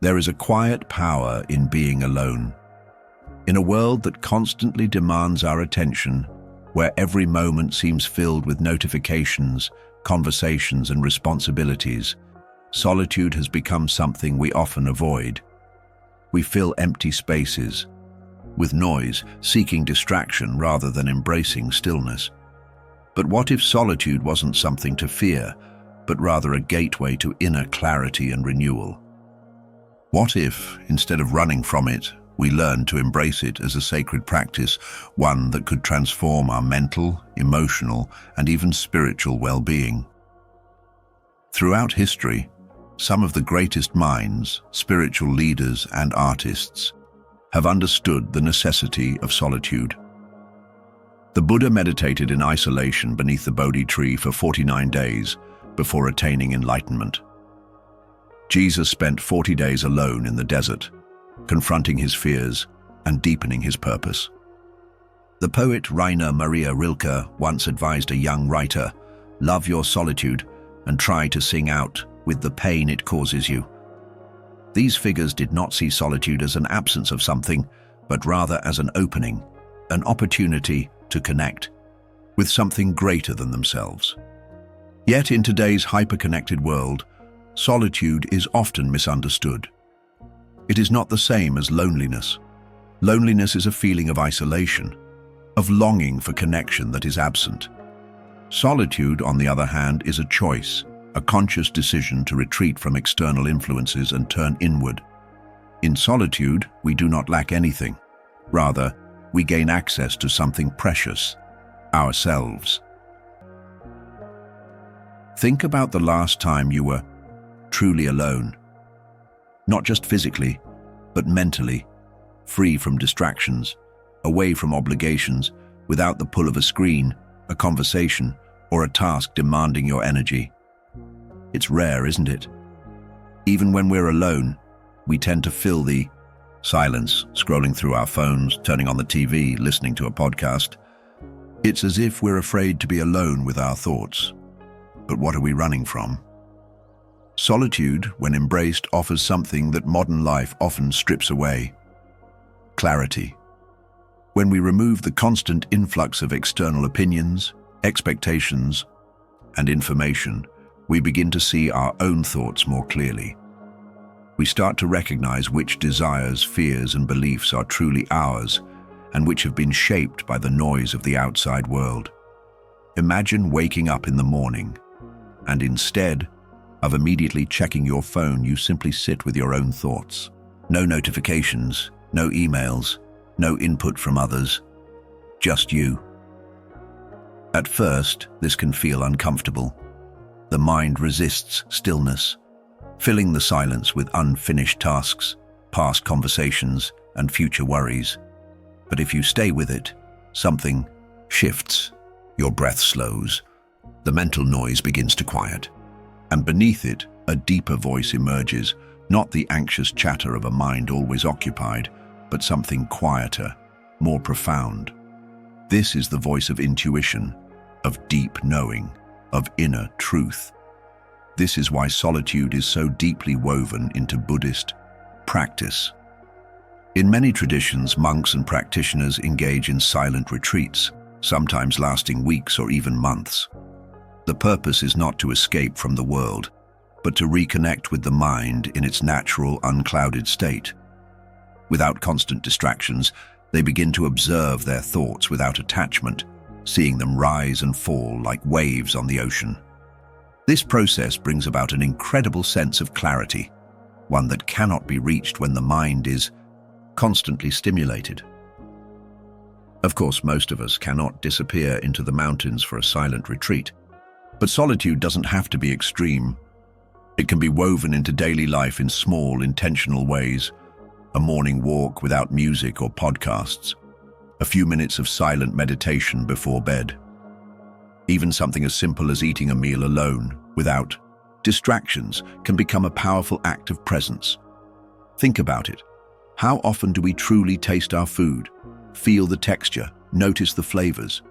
There is a quiet power in being alone. In a world that constantly demands our attention, where every moment seems filled with notifications, conversations, and responsibilities, solitude has become something we often avoid. We fill empty spaces with noise, seeking distraction rather than embracing stillness. But what if solitude wasn't something to fear, but rather a gateway to inner clarity and renewal? What if, instead of running from it, we learned to embrace it as a sacred practice, one that could transform our mental, emotional, and even spiritual well-being? Throughout history, some of the greatest minds, spiritual leaders, and artists have understood the necessity of solitude. The Buddha meditated in isolation beneath the Bodhi tree for 49 days before attaining enlightenment. Jesus spent 40 days alone in the desert, confronting his fears and deepening his purpose. The poet Rainer Maria Rilke once advised a young writer, "Love your solitude and try to sing out with the pain it causes you." These figures did not see solitude as an absence of something, but rather as an opening, an opportunity to connect with something greater than themselves. Yet in today's hyper-connected world, solitude is often misunderstood. It is not the same as loneliness. Loneliness is a feeling of isolation, of longing for connection that is absent. Solitude, on the other hand, is a choice, a conscious decision to retreat from external influences and turn inward. In solitude, we do not lack anything. Rather, we gain access to something precious, ourselves. Think about the last time you were truly alone. Not just physically, but mentally, free from distractions, away from obligations, without the pull of a screen, a conversation, or a task demanding your energy. It's rare, isn't it? Even when we're alone, we tend to fill the silence, scrolling through our phones, turning on the TV, listening to a podcast. It's as if we're afraid to be alone with our thoughts. But what are we running from? Solitude, when embraced, offers something that modern life often strips away: clarity. When we remove the constant influx of external opinions, expectations, and information, we begin to see our own thoughts more clearly. We start to recognize which desires, fears, and beliefs are truly ours, and which have been shaped by the noise of the outside world. Imagine waking up in the morning, and instead of immediately checking your phone, you simply sit with your own thoughts. No notifications, no emails, no input from others, just you. At first, this can feel uncomfortable. The mind resists stillness, filling the silence with unfinished tasks, past conversations, and future worries. But if you stay with it, something shifts. Your breath slows, the mental noise begins to quiet, and beneath it, a deeper voice emerges, not the anxious chatter of a mind always occupied, but something quieter, more profound. This is the voice of intuition, of deep knowing, of inner truth. This is why solitude is so deeply woven into Buddhist practice. In many traditions, monks and practitioners engage in silent retreats, sometimes lasting weeks or even months. The purpose is not to escape from the world, but to reconnect with the mind in its natural, unclouded state. Without constant distractions, they begin to observe their thoughts without attachment, seeing them rise and fall like waves on the ocean. This process brings about an incredible sense of clarity, one that cannot be reached when the mind is constantly stimulated. Of course, most of us cannot disappear into the mountains for a silent retreat, but solitude doesn't have to be extreme. It can be woven into daily life in small, intentional ways. A morning walk without music or podcasts, a few minutes of silent meditation before bed. Even something as simple as eating a meal alone, without distractions, can become a powerful act of presence. Think about it. How often do we truly taste our food, feel the texture, notice the flavors?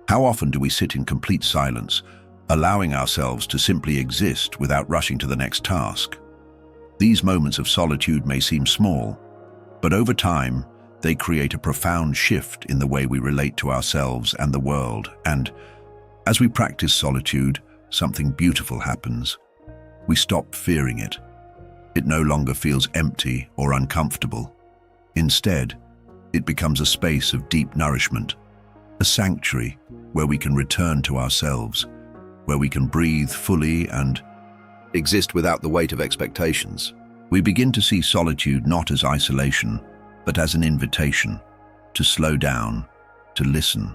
How often do we sit in complete silence, allowing ourselves to simply exist without rushing to the next task? These moments of solitude may seem small, but over time, they create a profound shift in the way we relate to ourselves and the world. And as we practice solitude, something beautiful happens. We stop fearing it. It no longer feels empty or uncomfortable. Instead, it becomes a space of deep nourishment, a sanctuary where we can return to ourselves, where we can breathe fully and exist without the weight of expectations. We begin to see solitude not as isolation, but as an invitation to slow down, to listen,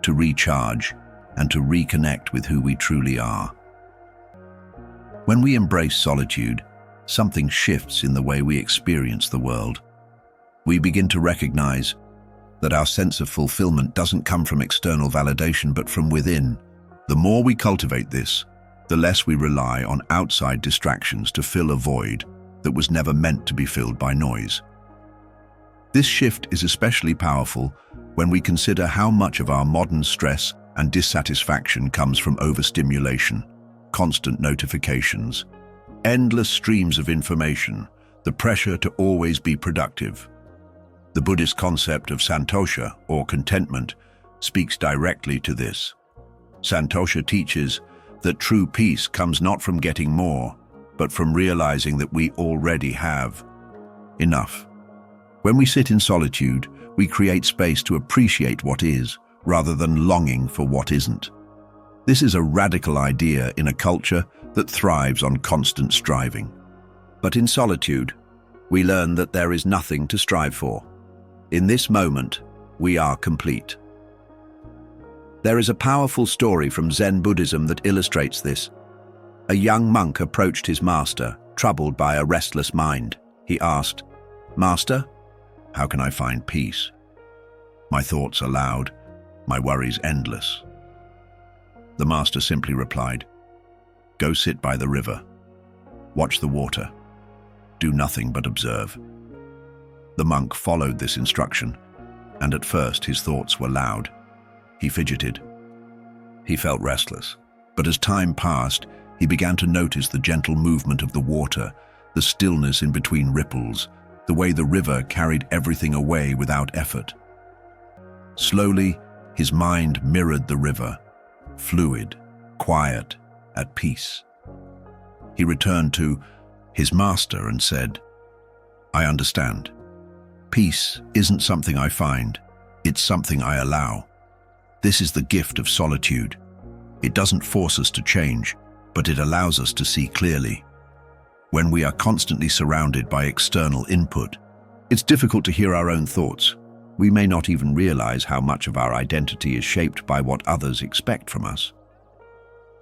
to recharge, and to reconnect with who we truly are. When we embrace solitude, something shifts in the way we experience the world. We begin to recognize that our sense of fulfillment doesn't come from external validation, but from within. The more we cultivate this, the less we rely on outside distractions to fill a void that was never meant to be filled by noise. This shift is especially powerful when we consider how much of our modern stress and dissatisfaction comes from overstimulation, constant notifications, endless streams of information, the pressure to always be productive. The Buddhist concept of santosha, or contentment, speaks directly to this. Santosha teaches that true peace comes not from getting more, but from realizing that we already have enough. When we sit in solitude, we create space to appreciate what is, rather than longing for what isn't. This is a radical idea in a culture that thrives on constant striving. But in solitude, we learn that there is nothing to strive for. In this moment, we are complete. There is a powerful story from Zen Buddhism that illustrates this. A young monk approached his master, troubled by a restless mind. He asked, "Master, how can I find peace? My thoughts are loud, my worries endless." The master simply replied, "Go sit by the river. Watch the water. Do nothing but observe." The monk followed this instruction, and at first his thoughts were loud. He fidgeted. He felt restless. But as time passed, he began to notice the gentle movement of the water, the stillness in between ripples, the way the river carried everything away without effort. Slowly, his mind mirrored the river, fluid, quiet, at peace. He returned to his master and said, "I understand. Peace isn't something I find, it's something I allow. This is the gift of solitude. It doesn't force us to change, but it allows us to see clearly. When we are constantly surrounded by external input, it's difficult to hear our own thoughts. We may not even realize how much of our identity is shaped by what others expect from us.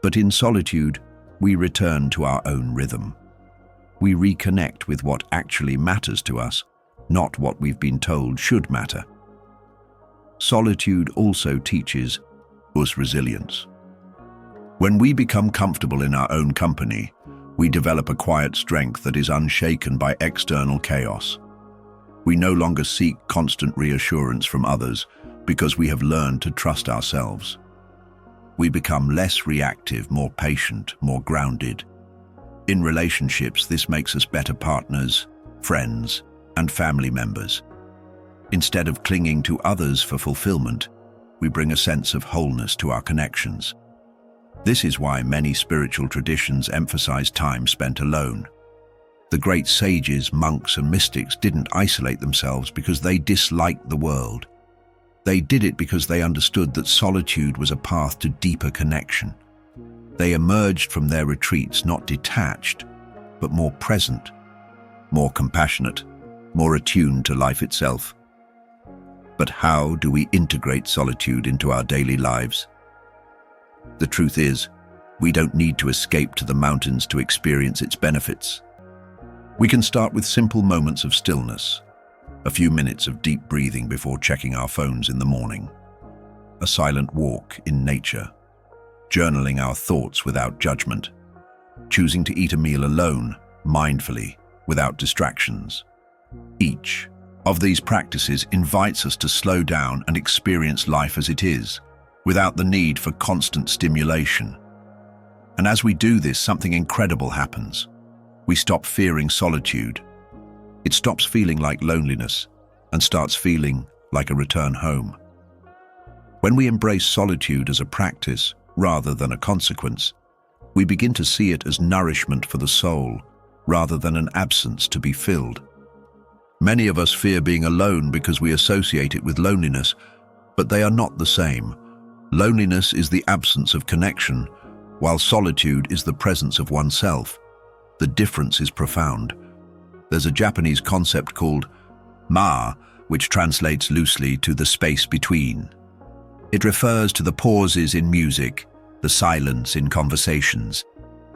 But in solitude, we return to our own rhythm. We reconnect with what actually matters to us, not what we've been told should matter. Solitude also teaches us resilience. When we become comfortable in our own company, we develop a quiet strength that is unshaken by external chaos. We no longer seek constant reassurance from others because we have learned to trust ourselves. We become less reactive, more patient, more grounded. In relationships, this makes us better partners, friends, and family members. Instead of clinging to others for fulfillment, we bring a sense of wholeness to our connections. This is why many spiritual traditions emphasize time spent alone. The great sages, monks, and mystics didn't isolate themselves because they disliked the world. They did it because they understood that solitude was a path to deeper connection. They emerged from their retreats not detached, but more present, more compassionate, more attuned to life itself. But how do we integrate solitude into our daily lives? The truth is, we don't need to escape to the mountains to experience its benefits. We can start with simple moments of stillness, a few minutes of deep breathing before checking our phones in the morning, a silent walk in nature, journaling our thoughts without judgment, choosing to eat a meal alone, mindfully, without distractions. Each of these practices invites us to slow down and experience life as it is, without the need for constant stimulation. And as we do this, something incredible happens. We stop fearing solitude. It stops feeling like loneliness and starts feeling like a return home. When we embrace solitude as a practice rather than a consequence, we begin to see it as nourishment for the soul rather than an absence to be filled. Many of us fear being alone because we associate it with loneliness, but they are not the same. Loneliness is the absence of connection, while solitude is the presence of oneself. The difference is profound. There's a Japanese concept called ma, which translates loosely to the space between. It refers to the pauses in music, the silence in conversations,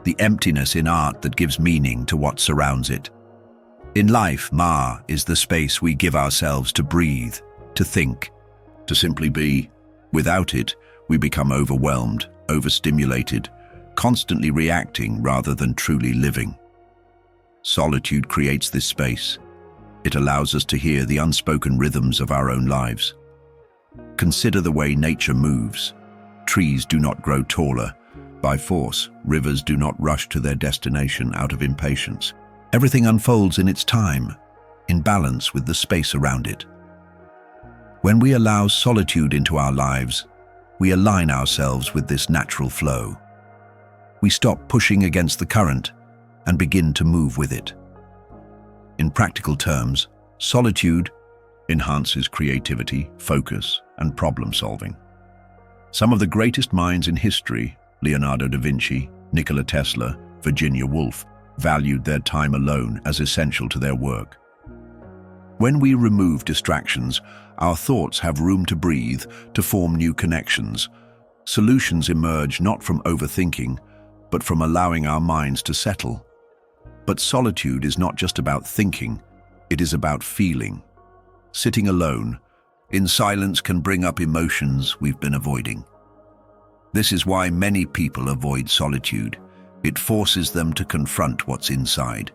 the emptiness in art that gives meaning to what surrounds it. In life, ma is the space we give ourselves to breathe, to think, to simply be. Without it, we become overwhelmed, overstimulated, constantly reacting rather than truly living. Solitude creates this space. It allows us to hear the unspoken rhythms of our own lives. Consider the way nature moves. Trees do not grow taller by force. Rivers do not rush to their destination out of impatience. Everything unfolds in its time, in balance with the space around it. When we allow solitude into our lives, we align ourselves with this natural flow. We stop pushing against the current and begin to move with it. In practical terms, solitude enhances creativity, focus, and problem-solving. Some of the greatest minds in history, Leonardo da Vinci, Nikola Tesla, Virginia Woolf, valued their time alone as essential to their work. When we remove distractions, our thoughts have room to breathe, to form new connections. Solutions emerge not from overthinking, but from allowing our minds to settle. But solitude is not just about thinking, it is about feeling. Sitting alone, in silence, can bring up emotions we've been avoiding. This is why many people avoid solitude. It forces them to confront what's inside.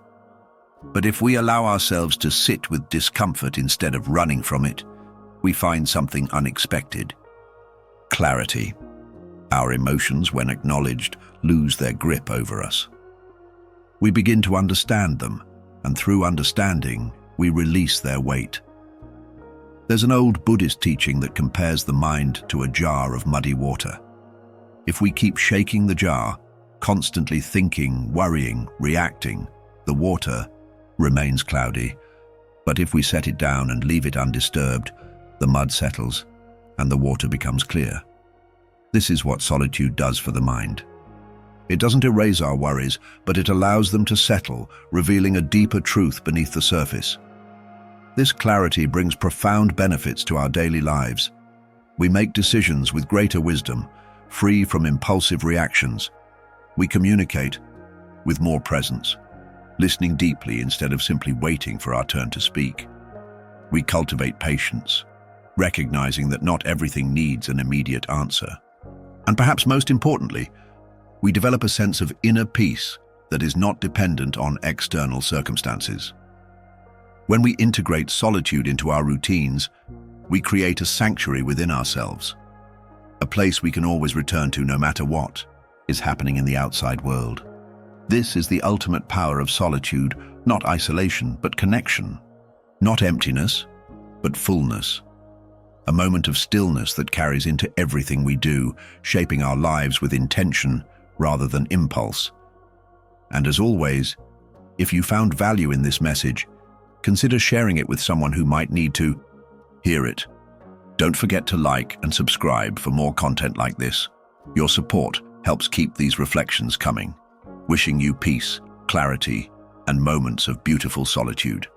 But if we allow ourselves to sit with discomfort instead of running from it, we find something unexpected. Clarity. Our emotions, when acknowledged, lose their grip over us. We begin to understand them, and through understanding, we release their weight. There's an old Buddhist teaching that compares the mind to a jar of muddy water. If we keep shaking the jar, constantly thinking, worrying, reacting, the water remains cloudy. But if we set it down and leave it undisturbed, the mud settles and the water becomes clear. This is what solitude does for the mind. It doesn't erase our worries, but it allows them to settle, revealing a deeper truth beneath the surface. This clarity brings profound benefits to our daily lives. We make decisions with greater wisdom, free from impulsive reactions. We communicate with more presence, listening deeply instead of simply waiting for our turn to speak. We cultivate patience, recognizing that not everything needs an immediate answer. And perhaps most importantly, we develop a sense of inner peace that is not dependent on external circumstances. When we integrate solitude into our routines, we create a sanctuary within ourselves, a place we can always return to no matter what is happening in the outside world. This is the ultimate power of solitude, not isolation, but connection. Not emptiness, but fullness. A moment of stillness that carries into everything we do, shaping our lives with intention rather than impulse. And as always, if you found value in this message, consider sharing it with someone who might need to hear it. Don't forget to like and subscribe for more content like this. Your support helps keep these reflections coming. Wishing you peace, clarity, and moments of beautiful solitude.